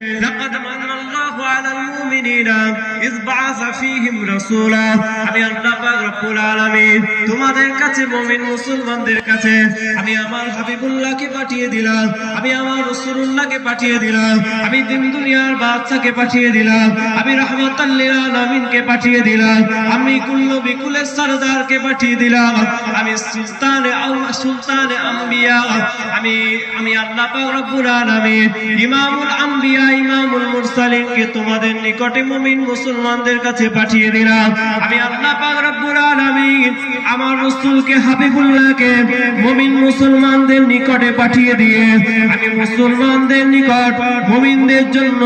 لقد من الله على المؤمنين إذ بعث فيهم رسولا আমি আল্লাহ পাক রব্বুল আলামিন তোমাদের কাছে মুমিন মুসলমানদের কাছে আমি আমার হাবিবুল্লাহকে পাঠিয়ে দিলাম, আমি আমার রাসূলুল্লাহকে পাঠিয়ে দিলাম, আমি দিন দুনিয়ার বাদশাকে পাঠিয়ে দিলাম, আমি রাহমাতাল লিল আলামিনকে পাঠিয়ে দিলাম, আমি কুল্লু বিকুলের সরদারকে পাঠিয়ে দিলাম, আমি সুলতানে আম্বিয়া আমি আল্লাহ পাক রব্বুল আলামিন ইমামুল আম্বিয়া ইমামুল মুরসালিনকে তোমাদের নিকটে মুমিন মুসলমানদের কাছে পাঠিয়ে দিলাম। আমি আল্লাহ পাক রব্বুল আলামিন আমার রাসূলকে হাবিবুল্লাহকে মুমিন মুসলমানদের নিকটে পাঠিয়ে দিয়ে আমি মুসলমানদের নিকট মুমিনদের জন্য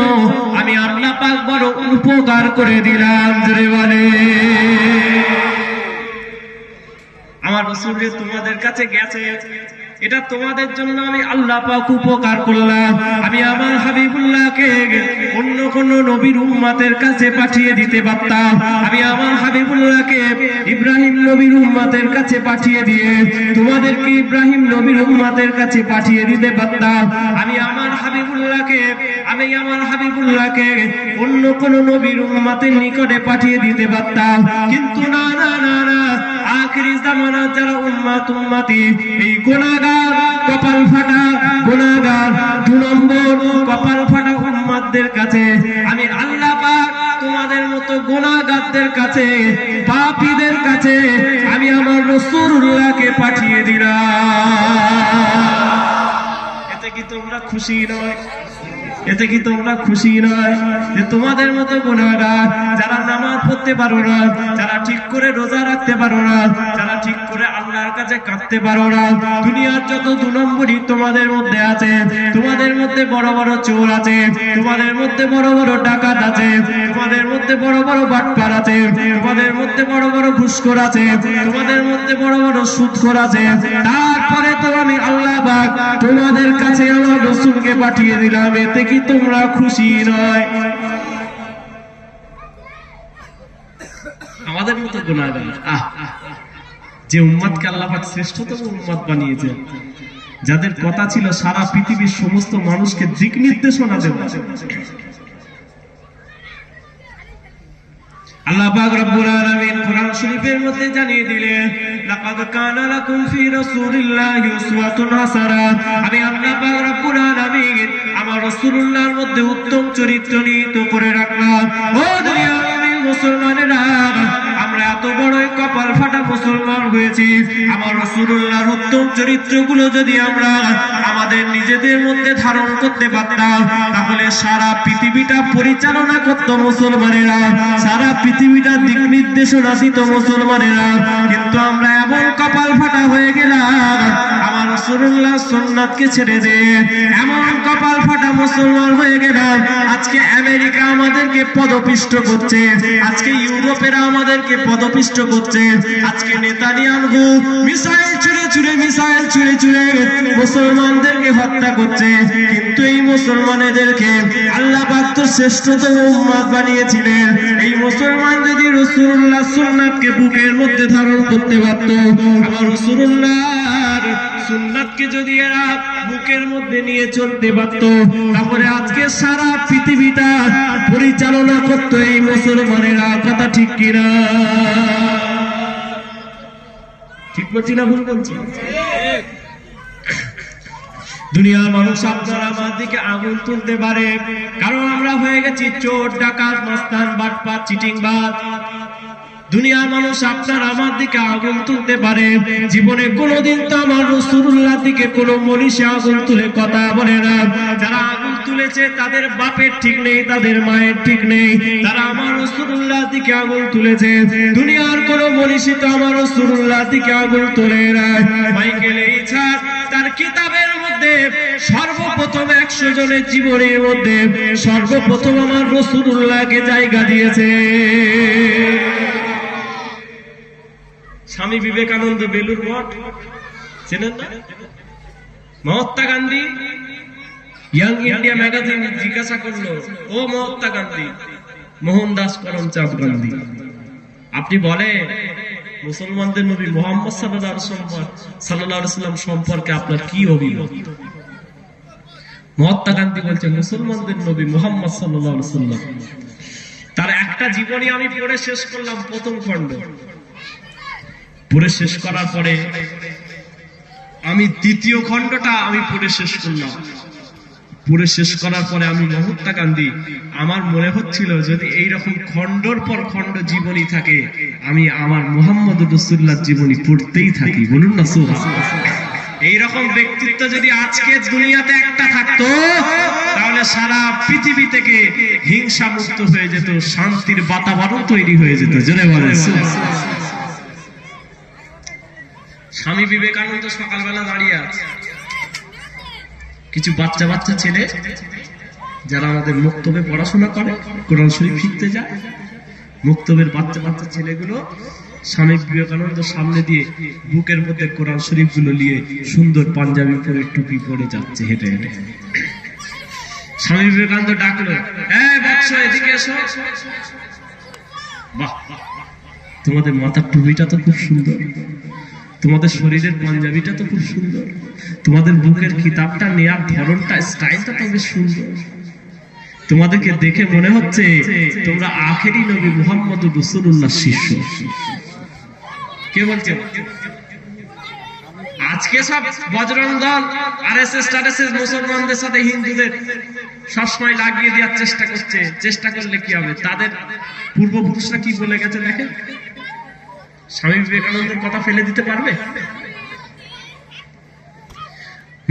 আমি আল্লাহ পাক বড় উপকার করে দিলাম। জোরে বলে আমার রাসূল যে তোমাদের কাছে গেছে এটা তোমাদের জন্য আমি আল্লাহ পাক উপকার করলাম। আমি আমার হাবিবুল্লাহকে অন্য কোন নবীর উম্মতের কাছে পাঠিয়ে দিতে পারতাম, আমি আমার হাবিবুল্লাহকে ইব্রাহিম নবীর উম্মতের কাছে পাঠিয়ে দিয়ে তোমাদেরকে ইব্রাহিম নবীর উম্মতের কাছে পাঠিয়ে দিতে পারতাম, আমি আমার হাবিবুল্লাহকে অন্য কোন নবীর উম্মতের নিকটে পাঠিয়ে দিতে পারতাম, কিন্তু না না না না আখিরি জামানার যারা উম্মতি এই গুনাহগার কপাল ফাটা গুনাহগার 2 নম্বর কপাল ফাটা উম্মতদের কাছে আমি আল্লাহ পাক তোমাদের মতো গুনাহগারদের কাছে পাপীদের কাছে আমি আমার রাসূলুল্লাহকে পাঠিয়ে দিলাম। এতে কি তোমরা খুশি নয়? এতে কি তোমরা খুশি নয় যে তোমাদের মতো গুনাহগার যারা নামাজ পড়তে পারো না, যারা ঠিক করে রোজা রাখতে পারো না, যারা ঠিক করে আল্লাহর কাছে কাঁদতে পারো না, দুনিয়ার যত 2 নম্বরই তোমাদের মধ্যে আছে, তোমাদের মধ্যে বড় বড় চোর আছে, তোমাদের মধ্যে বড় বড় ডাকাত আছে, তোমাদের মধ্যে বড় বড় বাটপার আছে, তোমাদের মধ্যে বড় বড় ঘুষখোর আছে, তোমাদের মধ্যে বড় বড় সুদখোর আছে, তারপরে তো আমি আল্লাহ পাক তোমাদের কাছে আমার রাসূলকে পাঠিয়ে দিলাম। এতে কি তোমরা খুশি নয়? আমাদের মতো গুনাহগার যে উম্মতকে আল্লাহ পাক শ্রেষ্ঠতম উম্মত বানিয়েছেন, যাদের কথা ছিল সারা পৃথিবীর সমস্ত মানুষকে দিক নির্দেশনা দেওয়া, আল্লাহ পাক রব্বুল আলামিন কোরআন শরীফের মধ্যে জানিয়ে দিলেন লাকাদ কানা লাকুম ফি রাসূলিল্লাহি উসওয়াতুন হাসানাহ। আমি আল্লাহ পাক রব্বুল আলামিন আমার রাসূলুল্লাহর মধ্যে উত্তম চরিত্র নিহিত করে রাখলাম। ও দুনিয়ার মুসলমানেরা, আমরা এত বড় কপাল ফাটা মুসলমান হয়েছি, আমার রাসূলুল্লাহর উত্তম চরিত্রগুলো যদি আমরা আমাদের নিজেদের মধ্যে ধারণ করতে পারতাম তাহলে সারা পৃথিবীটা পরিচালনা করত মুসলমানেরা, সারা পৃথিবীটা দিক নির্দেশনা দিত মুসলমানেরা। কিন্তু আমরা এমন কপাল ফাটা হয়ে গেলাম আমার রাসূলুল্লাহ সুন্নাতকে ছেড়ে দিয়ে এমন কপাল ফাটা মুসলমান হয়ে গেলাম আজকে আমেরিকা আমাদেরকে পদপিষ্ট করছে, আজকে ইউরোপেরা আমাদেরকে পদপিষ্ট করছে, আজকে নেতানিয়াহু মিসাইল ছুঁড়ে ছুঁড়ে মুসলমানদেরকে হত্যা করছে। কিন্তু এই মুসলমানদেরকে আল্লাহ পাক তো শ্রেষ্ঠতম উম্মত বানিয়েছিলেন। এই মুসলমান যদি রাসূলুল্লাহর সুন্নাতকে বুকের মধ্যে ধারণ করতে পারত, আমার রাসূলুল্লাহর সুন্নাতকে যদি এরা বুকের মধ্যে নিয়ে চলতে পারত, তাহলে আজকে সারা পৃথিবীটা পরিচালনা করত এই মুসলমানেরা। কথা ঠিক কিনা? ঠিক বলছি না ভুল বলছি? দুনিয়ার মানুষ আপনারা আমার দিকে আঙুল তুলতে পারে, কারণ আমরা হয়ে গেছি চোর, ডাকাত, মাস্তান, বাটপার, চিটিংবাজ। দুনিয়ার মানুষ আপনার আমার দিকে আগুন তুলতে পারে, জীবনে কোনোদিন তো আমার রাসূলুল্লাহ দিকে কোনো মনীষী আগুন তুলে কথা বলে না। যারা আগুন তুলেছে তাদের বাপের ঠিক নেই, তাদের মায়ের ঠিক নেই, তারা আমার রাসূলুল্লাহ দিকে আগুন তুলেছে। দুনিয়ার কোনো মনীষী তো আমার রাসূলুল্লাহ দিকে আগুন তোলে না। মাইকেল এইছা তার কিতাবের মধ্যে সর্বপ্রথম 100 জনের জীবনের মধ্যে সর্বপ্রথম আমার রাসূলুল্লাহকে জায়গা দিয়েছে। স্বামী বিবেকানন্দ বেলুর মঠ চেনেন না? Mahatma Gandhi young India magazine জিজ্ঞাসা করলো, ও মহাত্মা গান্ধী, মোহনদাস করমচাঁদ গান্ধী, আপনি বলেন মুসলমানদের নবী মুহাম্মদ সাল্লাল্লাহু আলাইহি ওয়াসাল্লাম সম্পর্কে আপনার কি অভিমত? মহাত্মা গান্ধী বলছেন মুসলমানদের নবী মুহাম্মদ সাল্লাল্লাহু আলাইহি ওয়াসাল্লাম তার একটা জীবনী আমি পড়ে শেষ করলাম, প্রথম খণ্ড পড়ে শেষ করার পরে আমি দ্বিতীয় খণ্ডটা আমি পড়ে শেষ করলাম। পড়ে শেষ করার পরে আমি মহাত্মা গান্ধী, আমার মনে হচ্ছিল যদি এইরকম খণ্ডর পর খণ্ড জীবনী থাকে আমি আমার মুহাম্মদ রাসূলুল্লাহর জীবনী পড়তেই থাকি। বলুন না সুবহানাল্লাহ। এইরকম ব্যক্তিত্ব যদি আজকে দুনিয়াতে একটা থাকতো তাহলে সারা পৃথিবী থেকে হিংসা মুক্ত হয়ে যেত, শান্তির বাতাবরণ তৈরি হয়ে যেত। জোরে বলেন সুবহানাল্লাহ। স্বামী বিবেকানন্দ সকালবেলা দাঁড়িয়ে আছে, কিছু বাচ্চা বাচ্চা ছেলে যারা আমাদের মুক্তবে পড়াশোনা করে, কোরআন শরীফ শিখতে যায়, মুক্তবের বাচ্চা বাচ্চা ছেলেগুলো স্বামী বিবেকানন্দ সামনে দিয়ে বুকের মধ্যে কোরআন শরীফ গুলো নিয়ে সুন্দর পাঞ্জাবি পরে টুপি পরে যাচ্ছে হেঁটে হেঁটে। স্বামী বিবেকানন্দ ডাকলো, এই বৎস এদিকে এসো। বাহ, তোমাদের মাথার টুপিটা তো খুব সুন্দর, তোমাদের শরীরের পাঞ্জাবিটা তো খুব সুন্দর, তোমাদের বুকের কিতাবটা নেয়ার ধরনটা, স্টাইলটা তো বেশ সুন্দর, তোমাদেরকে দেখে মনে হচ্ছে তোমরা আখেরি নবী মুহাম্মদ রাসূলুল্লাহর শিষ্য। কে বলছে? আজকে সব বজরং দল, আরএসএস মুসলমানদের সাথে হিন্দুদের সবসময় লাগিয়ে দেওয়ার চেষ্টা করছে। চেষ্টা করলে কি হবে? তাদের পূর্বপুরুষরা কি বলে গেছে দেখেন। স্বামী বিবেকানন্দের কথা ফেলে দিতে পারবে?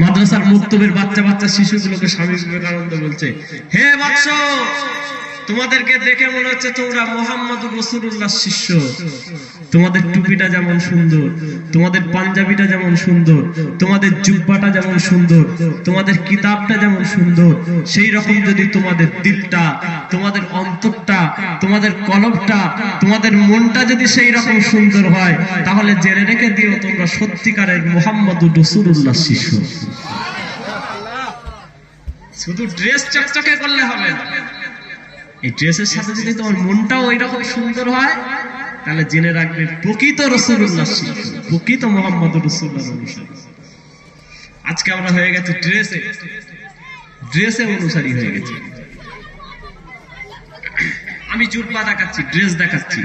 মাদ্রাসার মুক্তবের বাচ্চা বাচ্চা শিশুগুলোকে স্বামী বিবেকানন্দ বলছে, হে বৎস, তোমাদেরকে দেখে মনে হচ্ছে তোমরা মুহাম্মদ রাসূলুল্লাহর শিষ্য। তোমাদের টুপিটা যেমন সুন্দর, তোমাদের পাঞ্জাবিটা যেমন সুন্দর, তোমাদের জুব্বাটা যেমন সুন্দর, তোমাদের কিতাবটা যেমন সুন্দর, সেই রকম যদি তোমাদের দিলটা, তোমাদের অন্তরটা, তোমাদের কলবটা, তোমাদের মনটা যদি সেই রকম সুন্দর হয় তাহলে জেনে রেখে দিও তোমরা সত্যিকারের মুহাম্মদ রাসূলুল্লাহর শিষ্য। শুধু ড্রেস চকচকে করলে হবে না, এই ড্রেসের সাথে যদি তোমার মনটাও ওইরকম সুন্দর হয় তাহলে জেনে রাখবে প্রকৃত রাসূলুল্লাহর শিষ্য, প্রকৃত মুহাম্মদ রাসূলুল্লাহর অনুসারী। আজকে আমরা হয়ে গেছে ড্রেসে অনুসারী হয়ে গেছে। আমি জুব্বা দেখাচ্ছি, ড্রেস দেখাচ্ছি,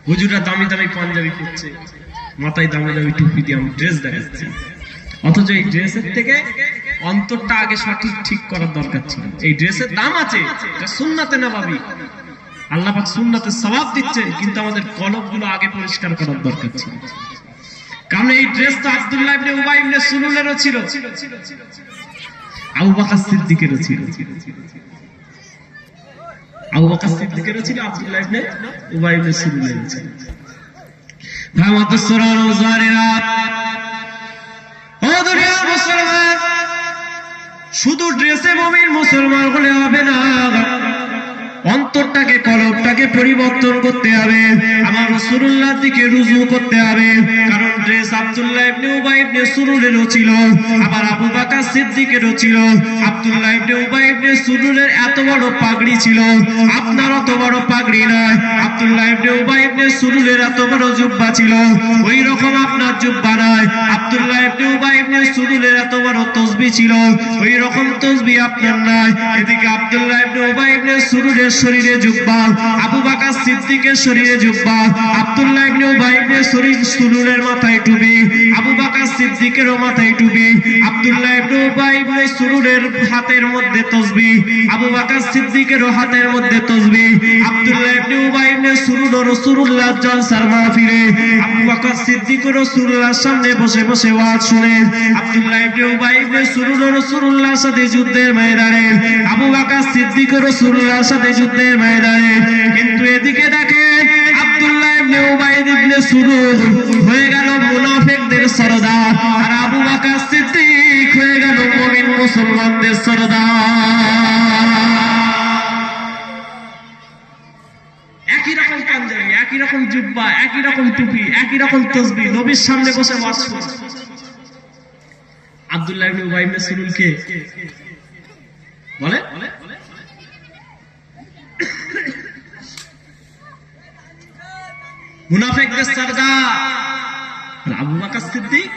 হুজুররা দামি দামি পাঞ্জাবি পরছে, মাথায় দামি দামি টুপি দিয়ে আমি ড্রেস দেখাচ্ছি, অথচ এই ড্রেসের থেকে অন্তরটা আগে সঠিক ঠিক করার দরকার ছিল। এই ড্রেসের দাম আছে, এটা সুন্নাতে নববী, আল্লাহ পাক সুন্নাতে সওয়াব দিচ্ছেন, কিন্তু আমাদের কলবগুলো আগে পরিষ্কার করার দরকার ছিল। কারণ এই ড্রেস তো আব্দুল্লাহ ইবনে উবাই ইবনে সুলুলেরও ছিল, আবু বকর সিদ্দিকেরও ছিল, আবু বকর সিদ্দিকেরও ছিল, আব্দুল্লাহ ইবনে উবাই ইবনে সুলুলেরও ছিল। শুধু ড্রেসে মুমিন মুসলমান হলে হবে না, অন্তরটাকে, কলবটাকে পরিবর্তন করতে হবে, আমার রাসূলুল্লাহর দিকে রুজু করতে হবে। কারণ ড্রেস আব্দুল্লাহ ইবনে উবাই ইবনে সুলুলেরও ছিল, আবার আবু বকর সিদ্দিকেরও ছিল। আব্দুল্লাহ ইবনে উবাই ইবনে সুলুলের এত বড় পাগড়ি ছিল, আপনার অত বড় পাগড়ি নয়। আব্দুল্লাহ ইবনে উবাই ইবনে সুলুলের এত বড় জুব্বা ছিল, ওই রকম আপনার জুব্বা নয়। আব্দুল্লাহ ইবনে উবাই ইবনে সুলুলের এত বড় তাসবিহ ছিল, ওই রকম তাসবিহ আপনার নয়। এদিকে আব্দুল্লাহ ইবনে উবাই ইবনে সুলুলের শরীরে জুব্বা, আবু বকর সিদ্দিকের শরীরে জুব্বা, আব্দুল্লাহ ইবনে উবাই ইবনে সুলুলের মাথায় টুপি, আবু বকর সিদ্দিকেরও মাথায় টুপি, আব্দুল্লাহ ইবনে উবাই ইবনে সুলুলের হাতের মধ্যে তাসবিহ, আবু বকর সিদ্দিকেরও হাতের মধ্যে তাসবিহ। আব্দুল্লাহ ইবনে উবাই ইবনে সুলুল রাসূলুল্লাহর জলসার মাহফিলে আবু বকর সিদ্দিক রাসূলুল্লাহর সামনে বসে বসে ওয়াজ শুনেন। আব্দুল্লাহ ইবনে উবাই ইবনে সুলুল রাসূলুল্লাহর সাথে যুদ্ধের ময়দানে, আবু বকর সিদ্দিক রাসূলুল্লাহর সাথে যুদ্ধের ময়দানে। কিন্তু এদিকে দেখেন আব্দুল্লাহ ইবনে উবাই ইবনে সুলুল হয়ে গেল মুনাফিকদের সরদার, আর আবু বকর সিদ্দিক হয়ে গেল মুমিন মুসলমানদের সরদার। একই রকম পাঞ্জাবি, একই রকম জুব্বা, একই রকম টুপি, একই রকম তাসবিহ, নবীর সামনে বসে ওয়াজ শুনছে। আব্দুল্লাহ ইবনে উবাই ইবনে সুলুলকে বলে মুনাফিকদের সরদার। আবু বকর সিদ্দিক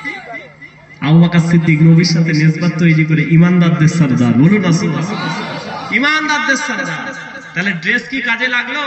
আবু বকর সিদ্দিক নবীর সাথে নিসবত তৈরি করে ইমানদারদের সরদার, বলুন না সুবহানাল্লাহ, ইমানদারদের সরদার। তাহলে ড্রেস কি কাজে লাগলো?